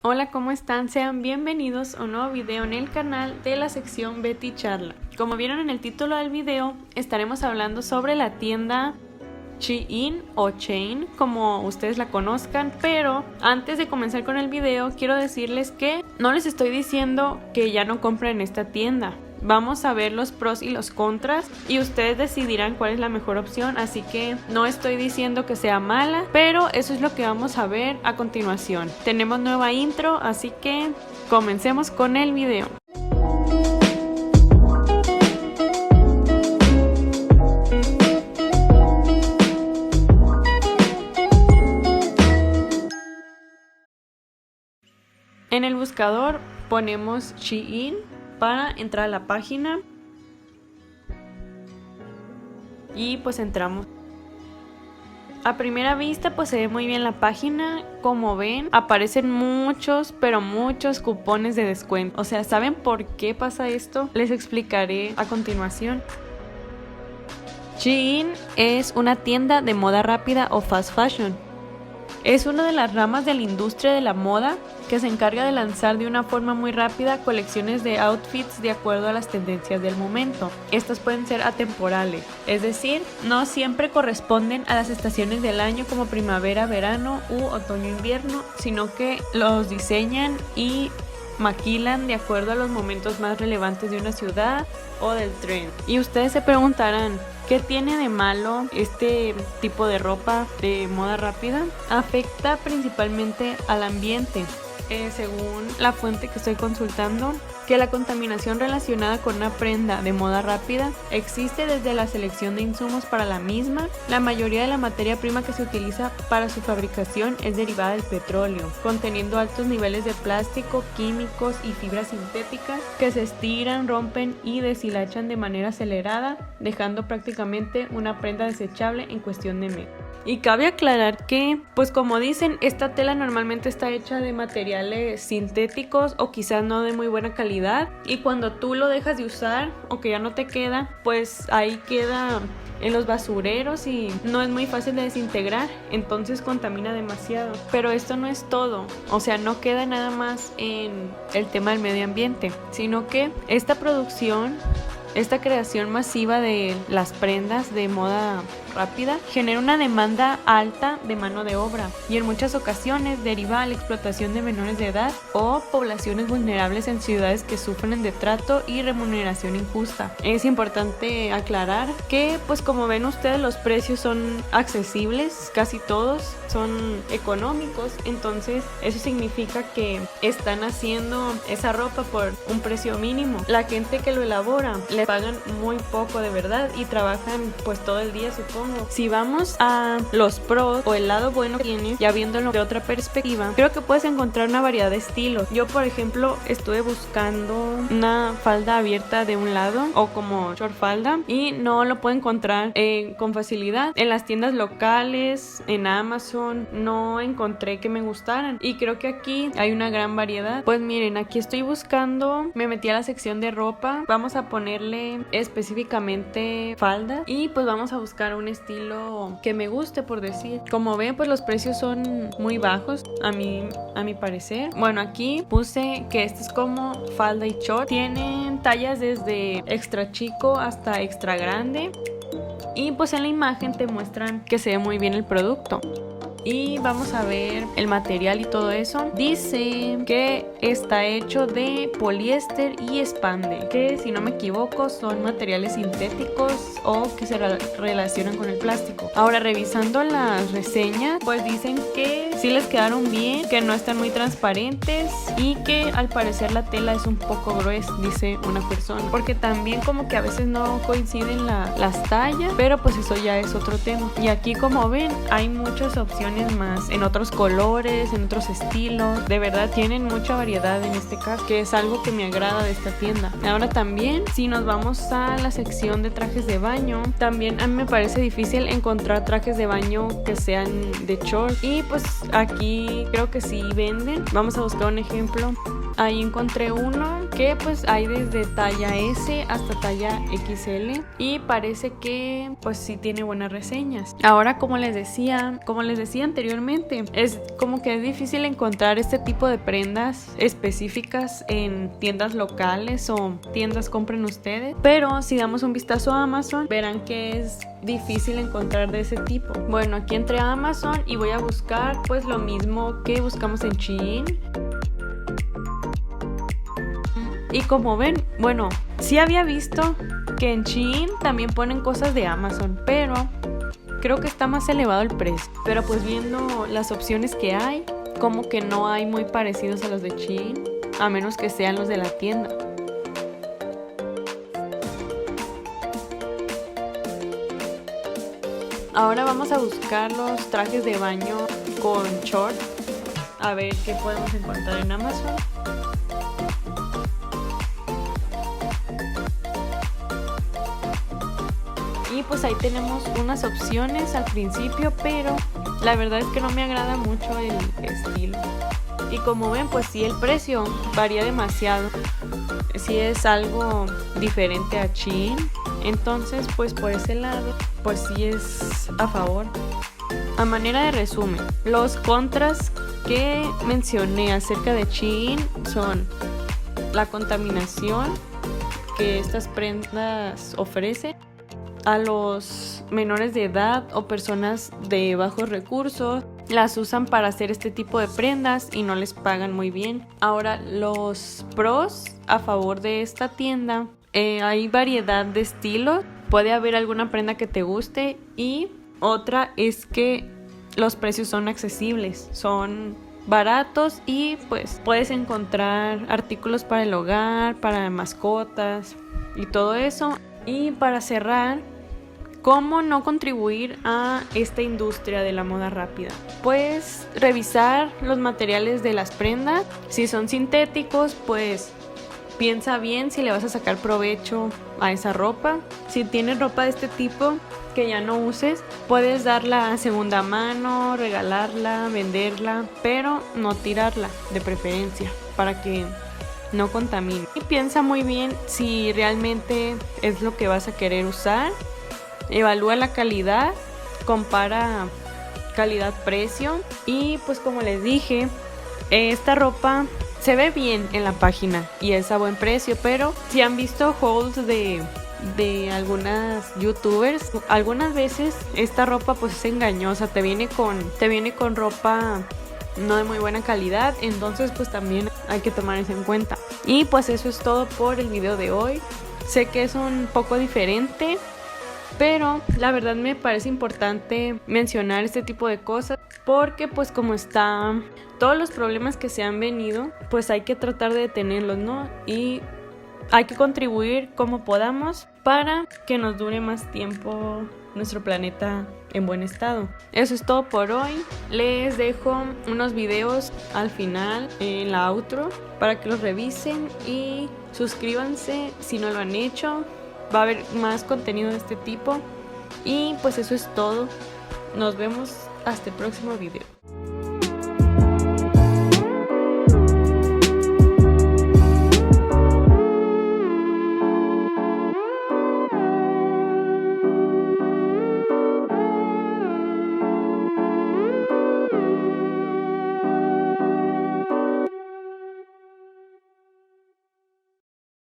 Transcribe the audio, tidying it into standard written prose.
Hola, ¿cómo están? Sean bienvenidos a un nuevo video en el canal de la sección Betty Charla. Como vieron en el título del video, estaremos hablando sobre la tienda Shein o Shein, como ustedes la conozcan, pero antes de comenzar con el video quiero decirles que no les estoy diciendo que ya no compren en esta tienda. Vamos a ver los pros y los contras y ustedes decidirán cuál es la mejor opción, así que no estoy diciendo que sea mala, pero eso es lo que vamos a ver a continuación. Tenemos nueva intro, así que comencemos con el video. En el buscador ponemos Shein para entrar a la página y pues entramos. A primera vista pues se ve muy bien la página. Como ven, aparecen muchos cupones de descuento. O sea, ¿saben por qué pasa esto? Les explicaré a continuación. Shein es una tienda de moda rápida o fast fashion. Es una de las ramas de la industria de la moda que se encarga de lanzar de una forma muy rápida colecciones de outfits de acuerdo a las tendencias del momento. Estas pueden ser atemporales, es decir, no siempre corresponden a las estaciones del año como primavera, verano u otoño-invierno, sino que los diseñan y maquilan de acuerdo a los momentos más relevantes de una ciudad o del trend. Y ustedes se preguntarán, ¿qué tiene de malo este tipo de ropa de moda rápida? Afecta principalmente al ambiente. Según la fuente que estoy consultando, que la contaminación relacionada con una prenda de moda rápida existe desde la selección de insumos para la misma. La mayoría de la materia prima que se utiliza para su fabricación es derivada del petróleo, conteniendo altos niveles de plástico, químicos y fibras sintéticas que se estiran, rompen y deshilachan de manera acelerada, dejando prácticamente una prenda desechable en cuestión de meses. Y cabe aclarar que, pues como dicen, esta tela normalmente está hecha de materiales sintéticos o quizás no de muy buena calidad, y cuando tú lo dejas de usar o que ya no te queda, pues ahí queda en los basureros y no es muy fácil de desintegrar, entonces contamina demasiado. Pero esto no es todo, o sea, no queda nada más en el tema del medio ambiente, sino que esta creación masiva de las prendas de moda rápida genera una demanda alta de mano de obra y en muchas ocasiones deriva a la explotación de menores de edad o poblaciones vulnerables en ciudades que sufren de trato y remuneración injusta. Es importante aclarar que, pues como ven ustedes, los precios son accesibles, casi todos son económicos, entonces eso significa que están haciendo esa ropa por un precio mínimo. La gente que lo elabora le pagan muy poco de verdad y trabajan pues todo el día, supongo. Si vamos a los pros o el lado bueno que tiene, ya viéndolo de otra perspectiva, creo que puedes encontrar una variedad de estilos. Yo, por ejemplo, estuve buscando una falda abierta de un lado o como short falda y no lo puedo encontrar con facilidad. En las tiendas locales, en Amazon, no encontré que me gustaran y creo que aquí hay una gran variedad. Pues miren, aquí estoy buscando, me metí a la sección de ropa, vamos a ponerle específicamente falda y pues vamos a buscar un estilo que me guste, por decir. Como ven, pues los precios son muy bajos a mi parecer. Bueno, aquí puse que este es como falda y short. Tienen tallas desde extra chico hasta extra grande y pues en la imagen te muestran que se ve muy bien el producto. Y vamos a ver el material y todo eso. Dice que está hecho de poliéster y espande, que si no me equivoco son materiales sintéticos o que se relacionan con el plástico. Ahora, revisando las reseñas, pues dicen que sí les quedaron bien, que no están muy transparentes y que al parecer la tela es un poco gruesa, dice una persona, porque también como que a veces no coinciden las tallas, pero pues eso ya es otro tema. Y aquí, como ven, hay muchas opciones más, en otros colores, en otros estilos. De verdad tienen mucha variedad en este caso, que es algo que me agrada de esta tienda. Ahora también, si nos vamos a la sección de trajes de baño, también a mí me parece difícil encontrar trajes de baño que sean de short y pues aquí creo que sí venden. Vamos a buscar un ejemplo. Ahí encontré uno que pues hay desde talla S hasta talla XL y parece que pues sí tiene buenas reseñas. Ahora, como les decía anteriormente, es como que es difícil encontrar este tipo de prendas específicas en tiendas locales o tiendas compren ustedes, pero si damos un vistazo a Amazon verán que es difícil encontrar de ese tipo. Bueno, aquí entré a Amazon y voy a buscar pues lo mismo que buscamos en Shein. Y como ven, bueno, sí había visto que en Shein también ponen cosas de Amazon, pero creo que está más elevado el precio. Pero pues viendo las opciones que hay, como que no hay muy parecidos a los de Shein, a menos que sean los de la tienda. Ahora vamos a buscar los trajes de baño con short, a ver qué podemos encontrar en Amazon. Y pues ahí tenemos unas opciones al principio, pero la verdad es que no me agrada mucho el estilo. Y como ven, pues sí, el precio varía demasiado. Sí es algo diferente a Shein. Entonces, pues por ese lado, pues sí es a favor. A manera de resumen, los contras que mencioné acerca de Shein son la contaminación que estas prendas ofrecen a los menores de edad o personas de bajos recursos. Las usan para hacer este tipo de prendas y no les pagan muy bien. Ahora, los pros a favor de esta tienda, hay variedad de estilos. Puede haber alguna prenda que te guste y otra es que los precios son accesibles, son baratos y pues puedes encontrar artículos para el hogar, para mascotas y todo eso. Y para cerrar, ¿cómo no contribuir a esta industria de la moda rápida? Pues revisar los materiales de las prendas. Si son sintéticos, pues piensa bien si le vas a sacar provecho a esa ropa. Si tienes ropa de este tipo que ya no uses, puedes darla a segunda mano, regalarla, venderla, pero no tirarla de preferencia para que no contamine. Y piensa muy bien si realmente es lo que vas a querer usar. Evalúa la calidad, compara calidad-precio y pues como les dije, esta ropa se ve bien en la página y es a buen precio, pero si han visto hauls de algunas youtubers, algunas veces esta ropa pues es engañosa, te viene con ropa no de muy buena calidad, entonces pues también hay que tomar eso en cuenta. Y pues eso es todo por el video de hoy. Sé que es un poco diferente, pero la verdad me parece importante mencionar este tipo de cosas porque pues como están todos los problemas que se han venido, pues hay que tratar de detenerlos, ¿no? Y hay que contribuir como podamos para que nos dure más tiempo nuestro planeta en buen estado. Eso es todo por hoy. Les dejo unos videos al final en la outro para que los revisen y suscríbanse si no lo han hecho. Va a haber más contenido de este tipo. Y pues eso es todo. Nos vemos hasta el próximo video.